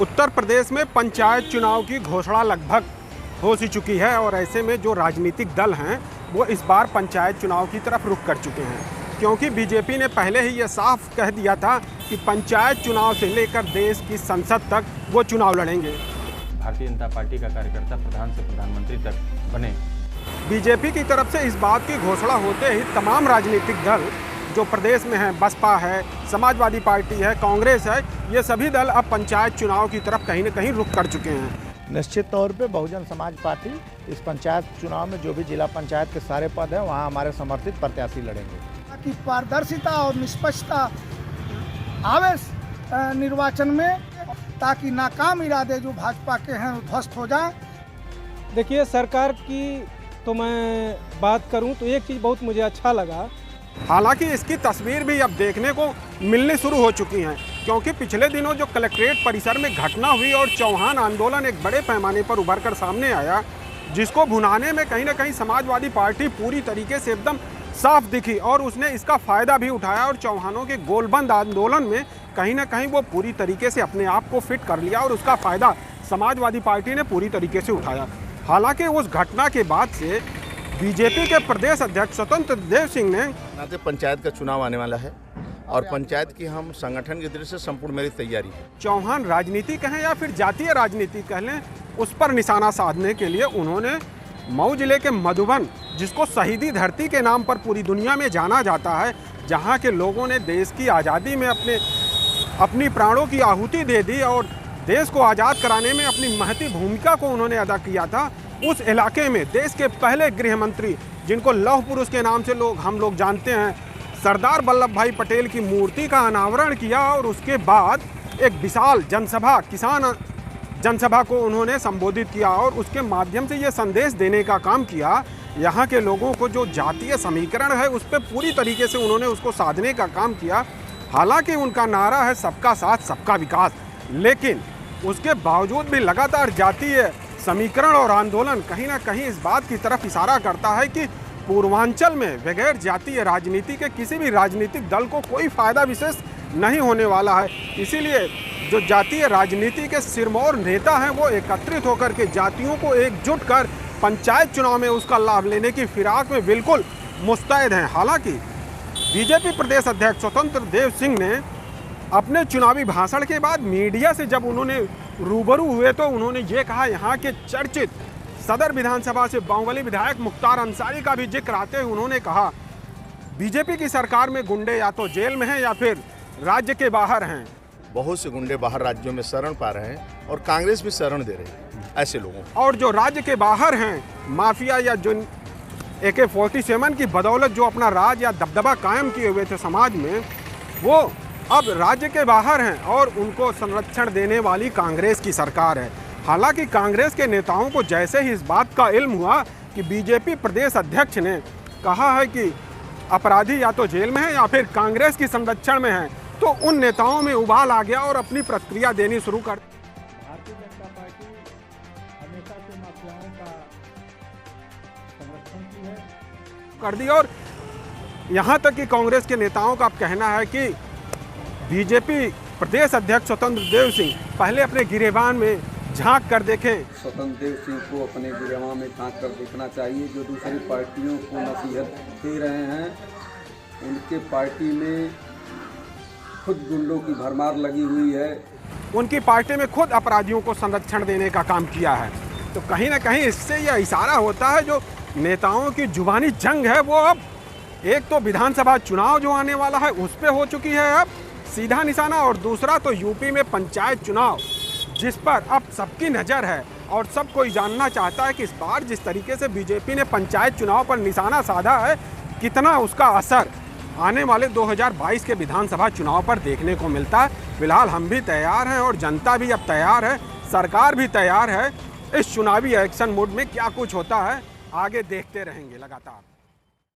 उत्तर प्रदेश में पंचायत चुनाव की घोषणा लगभग हो सी चुकी है और ऐसे में जो राजनीतिक दल हैं वो इस बार पंचायत चुनाव की तरफ रुख कर चुके हैं, क्योंकि बीजेपी ने पहले ही ये साफ कह दिया था कि पंचायत चुनाव से लेकर देश की संसद तक वो चुनाव लड़ेंगे। भारतीय जनता पार्टी का कार्यकर्ता प्रधान से प्रधानमंत्री तक बने। बीजेपी की तरफ से इस बात की घोषणा होते ही तमाम राजनीतिक दल जो प्रदेश में हैं, बसपा है, समाजवादी पार्टी है, कांग्रेस है, ये सभी दल अब पंचायत चुनाव की तरफ कहीं न कहीं रुख कर चुके हैं। निश्चित तौर पे बहुजन समाज पार्टी इस पंचायत चुनाव में जो भी जिला पंचायत के सारे पद हैं वहाँ हमारे समर्थित प्रत्याशी लड़ेंगे। ताकि पारदर्शिता और निष्पक्षता आवे निर्वाचन में, ताकि नाकाम इरादे जो भाजपा के हैं ध्वस्त हो जाए। देखिए, सरकार की तो मैं बात करूं तो एक चीज़ बहुत मुझे अच्छा लगा। हालांकि इसकी तस्वीर भी अब देखने को मिलनी शुरू हो चुकी हैं, क्योंकि पिछले दिनों जो कलेक्ट्रेट परिसर में घटना हुई और चौहान आंदोलन एक बड़े पैमाने पर उभर कर सामने आया, जिसको भुनाने में कहीं ना कहीं समाजवादी पार्टी पूरी तरीके से एकदम साफ दिखी और उसने इसका फ़ायदा भी उठाया और चौहानों के गोलबंद आंदोलन में कहीं ना कहीं वो पूरी तरीके से अपने आप को फिट कर लिया और उसका फ़ायदा समाजवादी पार्टी ने पूरी तरीके से उठाया। हालांकि उस घटना के बाद से बीजेपी के प्रदेश अध्यक्ष स्वतंत्र देव सिंह ने पंचायत का चुनाव आने वाला है और पंचायत की हम संगठन की दृष्टि से संपूर्ण मेरी तैयारी है। चौहान राजनीति कहें या फिर जातीय राजनीति कह लें, उस पर निशाना साधने के लिए उन्होंने मऊ जिले के मधुबन, जिसको शहीदी धरती के नाम पर पूरी दुनिया में जाना जाता है, जहां के लोगों ने देश की आज़ादी में अपनी प्राणों की आहुति दे दी और देश को आज़ाद कराने में अपनी महती भूमिका को उन्होंने अदा किया था, उस इलाके में देश के पहले गृह मंत्री, जिनको लौह पुरुष के नाम से हम लोग जानते हैं, सरदार वल्लभ भाई पटेल की मूर्ति का अनावरण किया और उसके बाद एक विशाल जनसभा, किसान जनसभा को उन्होंने संबोधित किया और उसके माध्यम से ये संदेश देने का काम किया। यहाँ के लोगों को जो जातीय समीकरण है उस पर पूरी तरीके से उन्होंने उसको साधने का काम किया। हालांकि उनका नारा है सबका साथ सबका विकास, लेकिन उसके बावजूद भी लगातार जातीय समीकरण और आंदोलन कहीं ना कहीं इस बात की तरफ इशारा करता है कि पूर्वांचल में बगैर जातीय राजनीति के किसी भी राजनीतिक दल को कोई फायदा विशेष नहीं होने वाला है। इसीलिए जो जातीय राजनीति के सिरमौर नेता हैं वो एकत्रित होकर के जातियों को एकजुट कर पंचायत चुनाव में उसका लाभ लेने की फिराक में बिल्कुल मुस्तैद हैं। हालांकि बीजेपी प्रदेश अध्यक्ष स्वतंत्र देव सिंह ने अपने चुनावी भाषण के बाद मीडिया से जब उन्होंने रूबरू हुए तो उन्होंने ये कहा, यहाँ के चर्चित सदर विधानसभा से बाहुबली विधायक मुख्तार अंसारी का भी जिक्र आते हुए उन्होंने कहा, बीजेपी की सरकार में गुंडे या तो जेल में हैं या फिर राज्य के बाहर हैं। बहुत से गुंडे बाहर राज्यों में शरण पा रहे हैं और कांग्रेस भी शरण दे रही है ऐसे लोगों को। और जो राज्य के बाहर हैं, माफिया या जो AK-47 की बदौलत जो अपना राज या दबदबा कायम किए हुए थे समाज में, वो अब राज्य के बाहर हैं और उनको संरक्षण देने वाली कांग्रेस की सरकार है। हालांकि कांग्रेस के नेताओं को जैसे ही इस बात का इल्म हुआ कि बीजेपी प्रदेश अध्यक्ष ने कहा है कि अपराधी या तो जेल में है या फिर कांग्रेस की संरक्षण में है, तो उन नेताओं में उबाल आ गया और अपनी प्रतिक्रिया देनी शुरू कर। भारतीय जनता पार्टी हमेशा से माफियाओं का संरक्षण की है कर दी और यहाँ तक कि कांग्रेस के नेताओं का कहना है कि बीजेपी प्रदेश अध्यक्ष स्वतंत्र देव सिंह पहले अपने गिरेबान में झांक कर देखें। स्वतंत्र देव सिंह को अपने गिरेबान में झांक कर देखना चाहिए। जो दूसरी पार्टियों को नसीहत दे रहे हैं, उनके पार्टी में खुद गुंडों की भरमार लगी हुई है। उनकी पार्टी में खुद अपराधियों को संरक्षण देने का काम किया है। तो कहीं ना कहीं इससे यह इशारा होता है जो नेताओं की जुबानी जंग है वो अब एक तो विधानसभा चुनाव जो आने वाला है उस पर हो चुकी है अब सीधा निशाना, और दूसरा तो यूपी में पंचायत चुनाव, जिस पर अब सबकी नज़र है और सब कोई जानना चाहता है कि इस बार जिस तरीके से बीजेपी ने पंचायत चुनाव पर निशाना साधा है, कितना उसका असर आने वाले 2022 के विधानसभा चुनाव पर देखने को मिलता है। फिलहाल हम भी तैयार हैं और जनता भी अब तैयार है, सरकार भी तैयार है। इस चुनावी एक्शन मोड में क्या कुछ होता है आगे देखते रहेंगे लगातार।